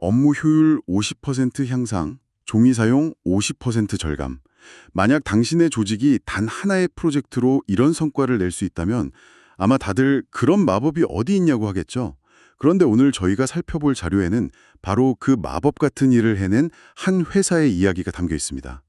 업무 효율 50% 향상, 종이 사용 50% 절감. 만약 당신의 조직이 단 하나의 프로젝트로 이런 성과를 낼 수 있다면 아마 다들 그런 마법이 어디 있냐고 하겠죠. 그런데 오늘 저희가 살펴볼 자료에는 바로 그 마법 같은 일을 해낸 한 회사의 이야기가 담겨 있습니다.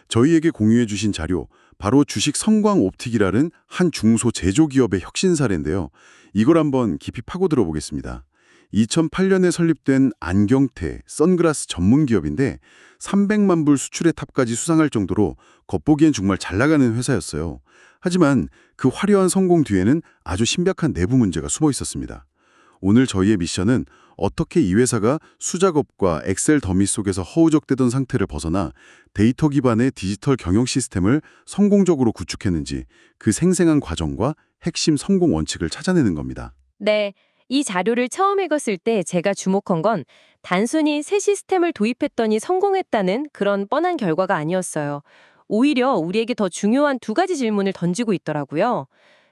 저희에게 공유해 주신 자료, 바로 주식 성광옵틱이라는 한 중소 제조기업의 혁신 사례인데요. 이걸 한번 깊이 파고 들어보겠습니다. 2008년에 설립된 안경테, 선글라스 전문 기업인데 300만 불 수출의 탑까지 수상할 정도로 겉보기엔 정말 잘 나가는 회사였어요. 하지만 그 화려한 성공 뒤에는 아주 심각한 내부 문제가 숨어 있었습니다. 오늘 저희의 미션은 어떻게 이 회사가 수작업과 엑셀 더미 속에서 허우적대던 상태를 벗어나 데이터 기반의 디지털 경영 시스템을 성공적으로 구축했는지 그 생생한 과정과 핵심 성공 원칙을 찾아내는 겁니다. 네, 이 자료를 처음 읽었을 때 제가 주목한 건 단순히 새 시스템을 도입했더니 성공했다는 그런 뻔한 결과가 아니었어요. 오히려 우리에게 더 중요한 두 가지 질문을 던지고 있더라고요.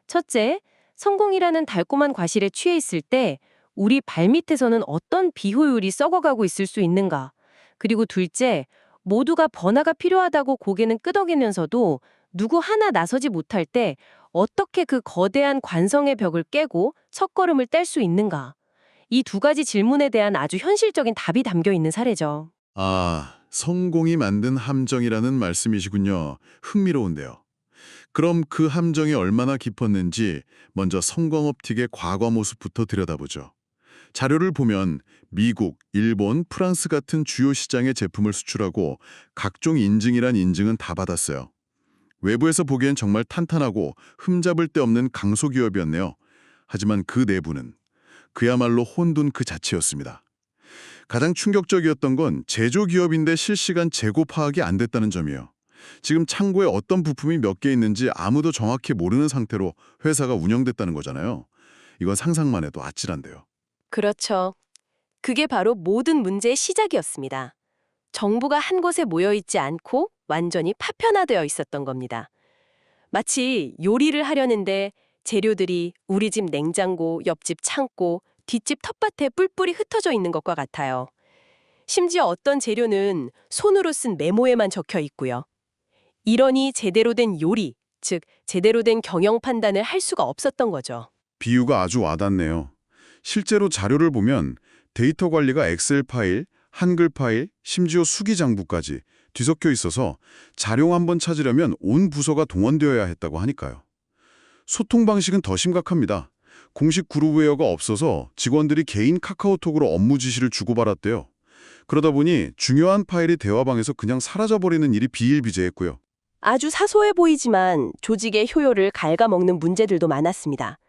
첫째, 성공이라는 달콤한 과실에 취해 있을 때 우리 발밑에서는 어떤 비효율이 썩어가고 있을 수 있는가? 그리고 둘째, 모두가 변화가 필요하다고 고개는 끄덕이면서도 누구 하나 나서지 못할 때 어떻게 그 거대한 관성의 벽을 깨고 첫걸음을 뗄 수 있는가? 이 두 가지 질문에 대한 아주 현실적인 답이 담겨 있는 사례죠. 아, 성공이 만든 함정이라는 말씀이시군요. 흥미로운데요. 그럼 그 함정이 얼마나 깊었는지 먼저 성광옵틱의 과거 모습부터 들여다보죠. 자료를 보면 미국, 일본, 프랑스 같은 주요 시장에 제품을 수출하고 각종 인증이란 인증은 다 받았어요. 외부에서 보기엔 정말 탄탄하고 흠잡을 데 없는 강소기업이었네요. 하지만 그 내부는 그야말로 혼돈 그 자체였습니다. 가장 충격적이었던 건 제조기업인데 실시간 재고 파악이 안 됐다는 점이에요. 지금 창고에 어떤 부품이 몇 개 있는지 아무도 정확히 모르는 상태로 회사가 운영됐다는 거잖아요. 이건 상상만 해도 아찔한데요. 그렇죠. 그게 바로 모든 문제의 시작이었습니다. 정보가 한 곳에 모여 있지 않고 완전히 파편화되어 있었던 겁니다. 마치 요리를 하려는데 재료들이 우리 집 냉장고, 옆집 창고, 뒷집 텃밭에 뿔뿔이 흩어져 있는 것과 같아요. 심지어 어떤 재료는 손으로 쓴 메모에만 적혀 있고요. 이러니 제대로 된 요리, 즉 제대로 된 경영 판단을 할 수가 없었던 거죠. 비유가 아주 와닿네요. 실제로 자료를 보면 데이터 관리가 엑셀 파일, 한글 파일, 심지어 수기 장부까지 뒤섞여 있어서 자료 한번 찾으려면 온 부서가 동원되어야 했다고 하니까요. 소통 방식은 더 심각합니다. 공식 그룹웨어가 없어서 직원들이 개인 카카오톡으로 업무 지시를 주고받았대요. 그러다 보니 중요한 파일이 대화방에서 그냥 사라져버리는 일이 비일비재했고요. 아주 사소해 보이지만 조직의 효율을 갉아먹는 문제들도 많았습니다.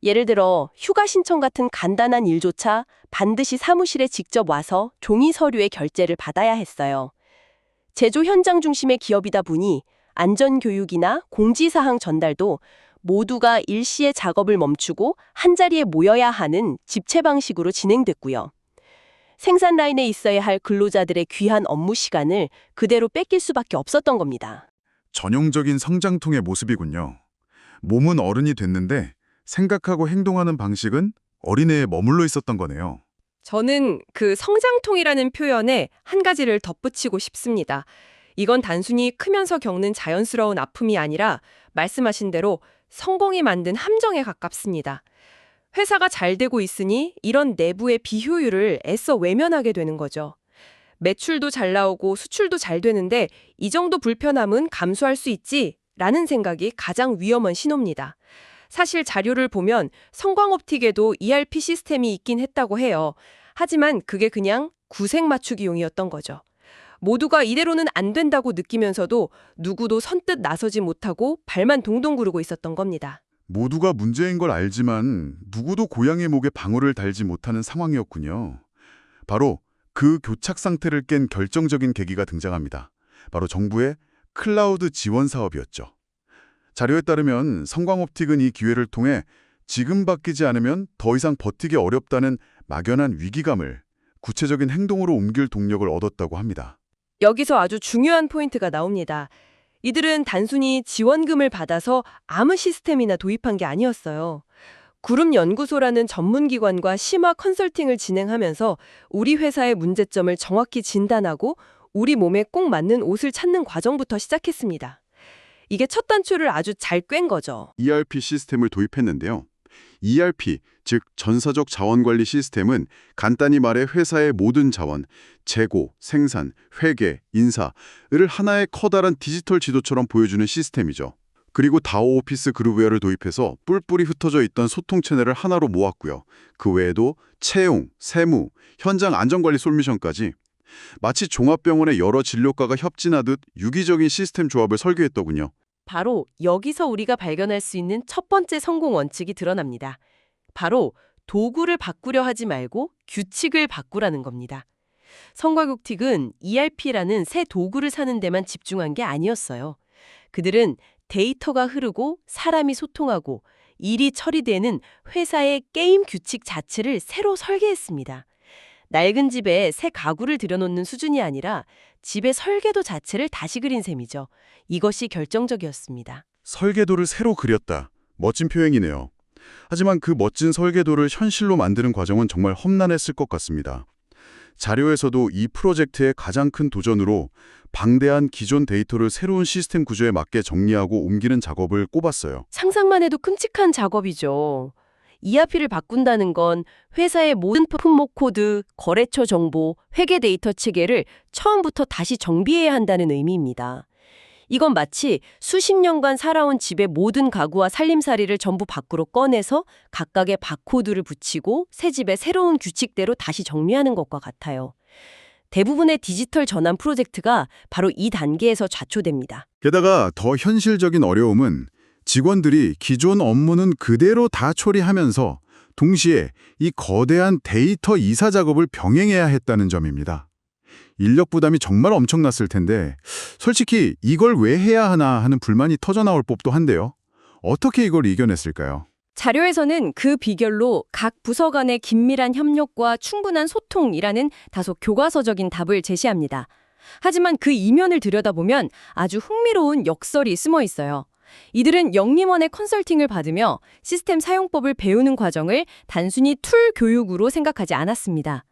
예를 들어 휴가 신청 같은 간단한 일조차 반드시 사무실에 직접 와서 종이 서류의 결제를 받아야 했어요. 제조 현장 중심의 기업이다 보니 안전교육이나 공지사항 전달도 모두가 일시에 작업을 멈추고 한자리에 모여야 하는 집체 방식으로 진행됐고요. 생산 라인에 있어야 할 근로자들의 귀한 업무 시간을 그대로 뺏길 수밖에 없었던 겁니다. 전형적인 성장통의 모습이군요. 몸은 어른이 됐는데 생각하고 행동하는 방식은 어린애에 머물러 있었던 거네요. 저는 그 성장통이라는 표현에 한 가지를 덧붙이고 싶습니다. 이건 단순히 크면서 겪는 자연스러운 아픔이 아니라 말씀하신 대로 성공이 만든 함정에 가깝습니다. 회사가 잘 되고 있으니 이런 내부의 비효율을 애써 외면하게 되는 거죠. 매출도 잘 나오고 수출도 잘 되는데 이 정도 불편함은 감수할 수 있지라는 생각이 가장 위험한 신호입니다. 사실 자료를 보면 성광옵틱에도 ERP 시스템이 있긴 했다고 해요. 하지만 그게 그냥 구색 맞추기용이었던 거죠. 모두가 이대로는 안 된다고 느끼면서도 누구도 선뜻 나서지 못하고 발만 동동 구르고 있었던 겁니다. 모두가 문제인 걸 알지만 누구도 고양이 목에 방울을 달지 못하는 상황이었군요. 바로 그 교착 상태를 깬 결정적인 계기가 등장합니다. 바로 정부의 클라우드 지원 사업이었죠. 자료에 따르면 성광옵틱은 이 기회를 통해 지금 바뀌지 않으면 더 이상 버티기 어렵다는 막연한 위기감을 구체적인 행동으로 옮길 동력을 얻었다고 합니다. 여기서 아주 중요한 포인트가 나옵니다. 이들은 단순히 지원금을 받아서 아무 시스템이나 도입한 게 아니었어요. 구름연구소라는 전문기관과 심화 컨설팅을 진행하면서 우리 회사의 문제점을 정확히 진단하고 우리 몸에 꼭 맞는 옷을 찾는 과정부터 시작했습니다. 이게 첫 단추를 아주 잘 꿰은 거죠. ERP 시스템을 도입했는데요. ERP, 즉 전사적 자원관리 시스템은 간단히 말해 회사의 모든 자원, 재고, 생산, 회계, 인사를 하나의 커다란 디지털 지도처럼 보여주는 시스템이죠. 그리고 다오 오피스 그룹웨어를 도입해서 뿔뿔이 흩어져 있던 소통 채널을 하나로 모았고요. 그 외에도 채용, 세무, 현장 안전관리 솔루션까지 마치 종합병원의 여러 진료과가 협진하듯 유기적인 시스템 조합을 설계했더군요. 바로 여기서 우리가 발견할 수 있는 첫 번째 성공 원칙이 드러납니다. 바로 도구를 바꾸려 하지 말고 규칙을 바꾸라는 겁니다. 성과국틱은 ERP라는 새 도구를 사는 데만 집중한 게 아니었어요. 그들은 데이터가 흐르고 사람이 소통하고 일이 처리되는 회사의 게임 규칙 자체를 새로 설계했습니다. 낡은 집에 새 가구를 들여놓는 수준이 아니라 집의 설계도 자체를 다시 그린 셈이죠. 이것이 결정적이었습니다. 설계도를 새로 그렸다. 멋진 표현이네요. 하지만 그 멋진 설계도를 현실로 만드는 과정은 정말 험난했을 것 같습니다. 자료에서도 이 프로젝트의 가장 큰 도전으로 방대한 기존 데이터를 새로운 시스템 구조에 맞게 정리하고 옮기는 작업을 꼽았어요. 상상만 해도 끔찍한 작업이죠. ERP를 바꾼다는 건 회사의 모든 품목 코드, 거래처 정보, 회계 데이터 체계를 처음부터 다시 정비해야 한다는 의미입니다. 이건 마치 수십 년간 살아온 집의 모든 가구와 살림살이를 전부 밖으로 꺼내서 각각의 바코드를 붙이고 새 집의 새로운 규칙대로 다시 정리하는 것과 같아요. 대부분의 디지털 전환 프로젝트가 바로 이 단계에서 좌초됩니다. 게다가 더 현실적인 어려움은 직원들이 기존 업무는 그대로 다 처리하면서 동시에 이 거대한 데이터 이사 작업을 병행해야 했다는 점입니다. 인력 부담이 정말 엄청났을 텐데 솔직히 이걸 왜 해야 하나 하는 불만이 터져나올 법도 한데요. 어떻게 이걸 이겨냈을까요? 자료에서는 그 비결로 각 부서 간의 긴밀한 협력과 충분한 소통이라는 다소 교과서적인 답을 제시합니다. 하지만 그 이면을 들여다보면 아주 흥미로운 역설이 숨어 있어요. 이들은 영림원의 컨설팅을 받으며 시스템 사용법을 배우는 과정을 단순히 툴 교육으로 생각하지 않았습니다.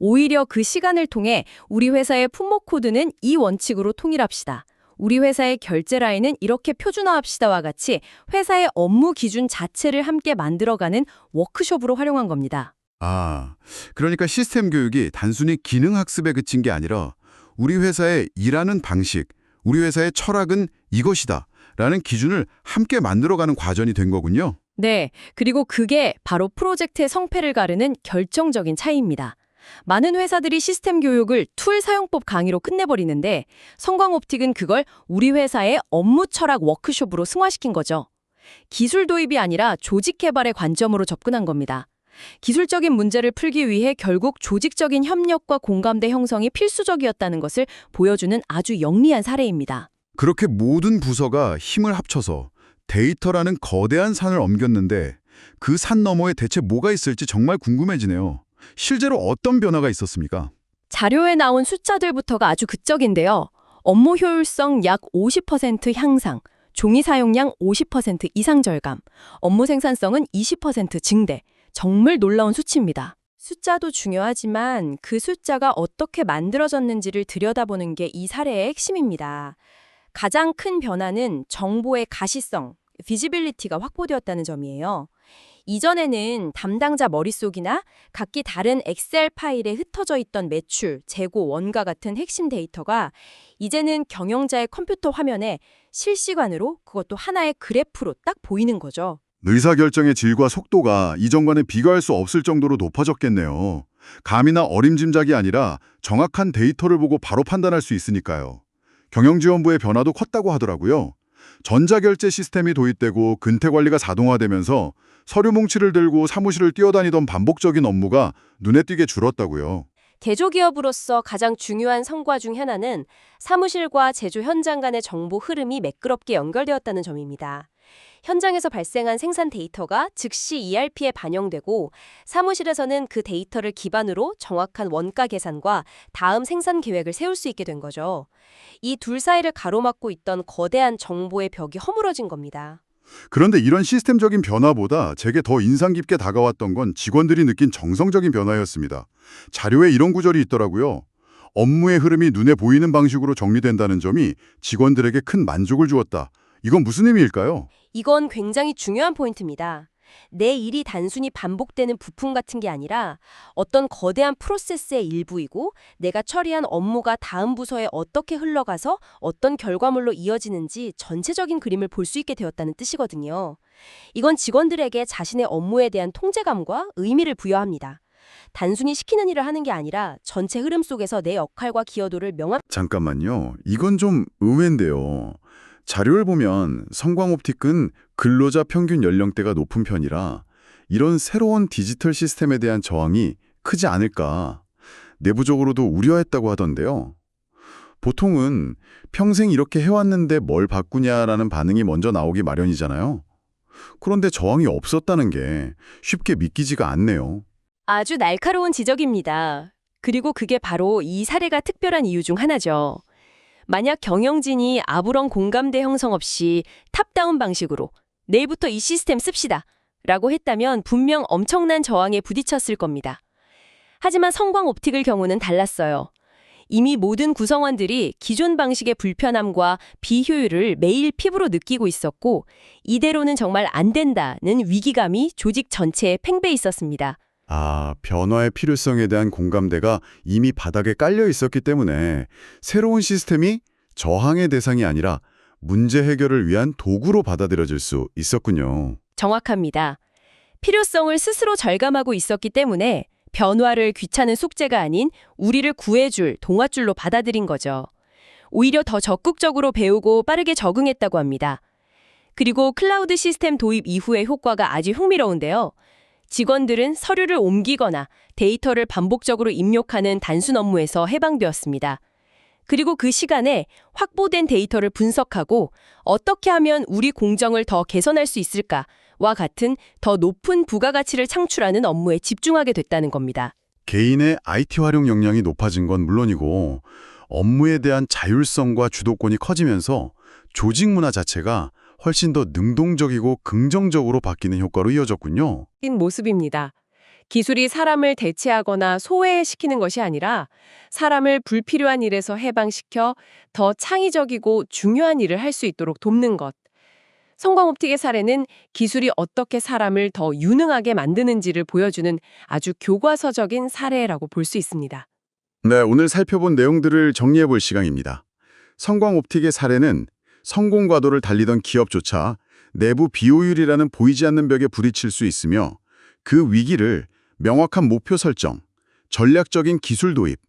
오히려 그 시간을 통해 우리 회사의 품목 코드는 이 원칙으로 통일합시다. 우리 회사의 결제 라인은 이렇게 표준화합시다와 같이 회사의 업무 기준 자체를 함께 만들어가는 워크숍으로 활용한 겁니다. 아, 그러니까 시스템 교육이 단순히 기능 학습에 그친 게 아니라 우리 회사의 일하는 방식, 우리 회사의 철학은 이것이다 라는 기준을 함께 만들어가는 과정이 된 거군요. 네, 그리고 그게 바로 프로젝트의 성패를 가르는 결정적인 차이입니다. 많은 회사들이 시스템 교육을 툴 사용법 강의로 끝내버리는데 성광옵틱은 그걸 우리 회사의 업무 철학 워크숍으로 승화시킨 거죠. 기술 도입이 아니라 조직 개발의 관점으로 접근한 겁니다. 기술적인 문제를 풀기 위해 결국 조직적인 협력과 공감대 형성이 필수적이었다는 것을 보여주는 아주 영리한 사례입니다. 그렇게 모든 부서가 힘을 합쳐서 데이터라는 거대한 산을 옮겼는데 그 산 너머에 대체 뭐가 있을지 정말 궁금해지네요. 실제로 어떤 변화가 있었습니까? 자료에 나온 숫자들부터가 아주 극적인데요. 업무 효율성 약 50% 향상, 종이 사용량 50% 이상 절감, 업무 생산성은 20% 증대. 정말 놀라운 수치입니다. 숫자도 중요하지만 그 숫자가 어떻게 만들어졌는지를 들여다보는 게 이 사례의 핵심입니다. 가장 큰 변화는 정보의 가시성, 비지빌리티가 확보되었다는 점이에요. 이전에는 담당자 머릿속이나 각기 다른 엑셀 파일에 흩어져 있던 매출, 재고, 원가 같은 핵심 데이터가 이제는 경영자의 컴퓨터 화면에 실시간으로 그것도 하나의 그래프로 딱 보이는 거죠. 의사결정의 질과 속도가 이전과는 비교할 수 없을 정도로 높아졌겠네요. 감이나 어림짐작이 아니라 정확한 데이터를 보고 바로 판단할 수 있으니까요. 경영지원부의 변화도 컸다고 하더라고요. 전자결제 시스템이 도입되고 근태관리가 자동화되면서 서류 뭉치를 들고 사무실을 뛰어다니던 반복적인 업무가 눈에 띄게 줄었다고요. 개조기업으로서 가장 중요한 성과 중 하나는 사무실과 제조 현장 간의 정보 흐름이 매끄럽게 연결되었다는 점입니다. 현장에서 발생한 생산 데이터가 즉시 ERP에 반영되고 사무실에서는 그 데이터를 기반으로 정확한 원가 계산과 다음 생산 계획을 세울 수 있게 된 거죠. 이 둘 사이를 가로막고 있던 거대한 정보의 벽이 허물어진 겁니다. 그런데 이런 시스템적인 변화보다 제게 더 인상 깊게 다가왔던 건 직원들이 느낀 정성적인 변화였습니다. 자료에 이런 구절이 있더라고요. 업무의 흐름이 눈에 보이는 방식으로 정리된다는 점이 직원들에게 큰 만족을 주었다. 이건 무슨 의미일까요? 이건 굉장히 중요한 포인트입니다. 내 일이 단순히 반복되는 부품 같은 게 아니라 어떤 거대한 프로세스의 일부이고 내가 처리한 업무가 다음 부서에 어떻게 흘러가서 어떤 결과물로 이어지는지 전체적인 그림을 볼 수 있게 되었다는 뜻이거든요. 이건 직원들에게 자신의 업무에 대한 통제감과 의미를 부여합니다. 단순히 시키는 일을 하는 게 아니라 전체 흐름 속에서 내 역할과 기여도를 잠깐만요. 이건 좀 의외인데요. 자료를 보면 성광옵틱은 근로자 평균 연령대가 높은 편이라 이런 새로운 디지털 시스템에 대한 저항이 크지 않을까 내부적으로도 우려했다고 하던데요. 보통은 평생 이렇게 해왔는데 뭘 바꾸냐라는 반응이 먼저 나오기 마련이잖아요. 그런데 저항이 없었다는 게 쉽게 믿기지가 않네요. 아주 날카로운 지적입니다. 그리고 그게 바로 이 사례가 특별한 이유 중 하나죠. 만약 경영진이 아무런 공감대 형성 없이 탑다운 방식으로 내일부터 이 시스템 씁시다 라고 했다면 분명 엄청난 저항에 부딪혔을 겁니다. 하지만 성광옵틱의 경우는 달랐어요. 이미 모든 구성원들이 기존 방식의 불편함과 비효율을 매일 피부로 느끼고 있었고 이대로는 정말 안 된다는 위기감이 조직 전체에 팽배해 있었습니다. 변화의 필요성에 대한 공감대가 이미 바닥에 깔려 있었기 때문에 새로운 시스템이 저항의 대상이 아니라 문제 해결을 위한 도구로 받아들여질 수 있었군요. 정확합니다. 필요성을 스스로 절감하고 있었기 때문에 변화를 귀찮은 숙제가 아닌 우리를 구해줄 동화줄로 받아들인 거죠. 오히려 더 적극적으로 배우고 빠르게 적응했다고 합니다. 그리고 클라우드 시스템 도입 이후의 효과가 아주 흥미로운데요. 직원들은 서류를 옮기거나 데이터를 반복적으로 입력하는 단순 업무에서 해방되었습니다. 그리고 그 시간에 확보된 데이터를 분석하고 어떻게 하면 우리 공정을 더 개선할 수 있을까와 같은 더 높은 부가가치를 창출하는 업무에 집중하게 됐다는 겁니다. 개인의 IT 활용 역량이 높아진 건 물론이고 업무에 대한 자율성과 주도권이 커지면서 조직 문화 자체가 훨씬 더 능동적이고 긍정적으로 바뀌는 효과로 이어졌군요. 인 모습입니다. 기술이 사람을 대체하거나 소외시키는 것이 아니라 사람을 불필요한 일에서 해방시켜 더 창의적이고 중요한 일을 할 수 있도록 돕는 것. 성광옵틱의 사례는 기술이 어떻게 사람을 더 유능하게 만드는지를 보여주는 아주 교과서적인 사례라고 볼 수 있습니다. 네, 오늘 살펴본 내용들을 정리해 볼 시간입니다. 성광옵틱의 사례는 성공 과도를 달리던 기업조차 내부 비효율이라는 보이지 않는 벽에 부딪힐 수 있으며 그 위기를 명확한 목표 설정, 전략적인 기술 도입,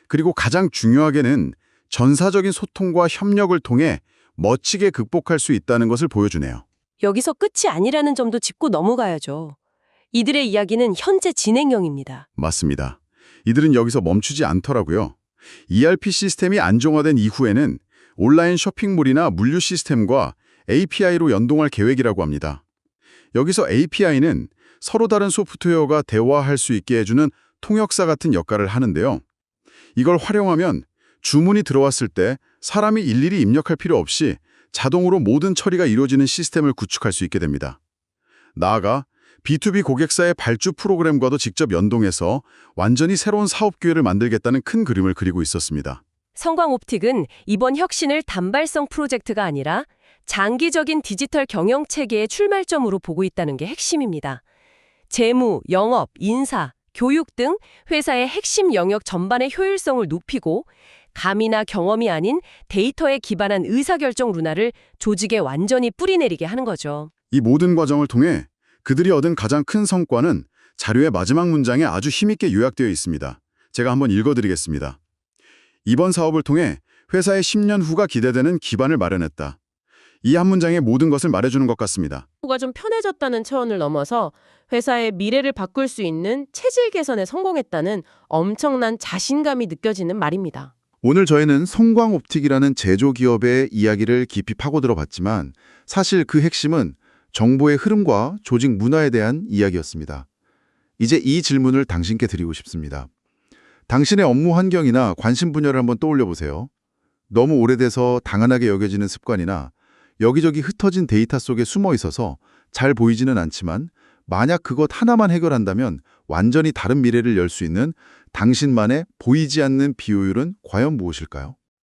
그리고 가장 중요하게는 전사적인 소통과 협력을 통해 멋지게 극복할 수 있다는 것을 보여주네요. 여기서 끝이 아니라는 점도 짚고 넘어가야죠. 이들의 이야기는 현재 진행형입니다. 맞습니다. 이들은 여기서 멈추지 않더라고요. ERP 시스템이 안정화된 이후에는 온라인 쇼핑몰이나 물류 시스템과 API로 연동할 계획이라고 합니다. 여기서 API는 서로 다른 소프트웨어가 대화할 수 있게 해주는 통역사 같은 역할을 하는데요. 이걸 활용하면 주문이 들어왔을 때 사람이 일일이 입력할 필요 없이 자동으로 모든 처리가 이루어지는 시스템을 구축할 수 있게 됩니다. 나아가 B2B 고객사의 발주 프로그램과도 직접 연동해서 완전히 새로운 사업 기회를 만들겠다는 큰 그림을 그리고 있었습니다. 성광옵틱은 이번 혁신을 단발성 프로젝트가 아니라 장기적인 디지털 경영 체계의 출발점으로 보고 있다는 게 핵심입니다. 재무, 영업, 인사, 교육 등 회사의 핵심 영역 전반의 효율성을 높이고 감이나 경험이 아닌 데이터에 기반한 의사결정 문화를 조직에 완전히 뿌리내리게 하는 거죠. 이 모든 과정을 통해 그들이 얻은 가장 큰 성과는 자료의 마지막 문장에 아주 힘있게 요약되어 있습니다. 제가 한번 읽어드리겠습니다. 이번 사업을 통해 회사의 10년 후가 기대되는 기반을 마련했다. 이 한 문장에 모든 것을 말해주는 것 같습니다. 가 좀 편해졌다는 차원을 넘어서 회사의 미래를 바꿀 수 있는 체질 개선에 성공했다는 엄청난 자신감이 느껴지는 말입니다. 오늘 저희는 성광옵틱이라는 제조기업의 이야기를 깊이 파고들어 봤지만 사실 그 핵심은 정보의 흐름과 조직 문화에 대한 이야기였습니다. 이제 이 질문을 당신께 드리고 싶습니다. 당신의 업무 환경이나 관심 분야를 한번 떠올려 보세요. 너무 오래돼서 당연하게 여겨지는 습관이나 여기저기 흩어진 데이터 속에 숨어 있어서 잘 보이지는 않지만 만약 그것 하나만 해결한다면 완전히 다른 미래를 열 수 있는 당신만의 보이지 않는 비효율은 과연 무엇일까요?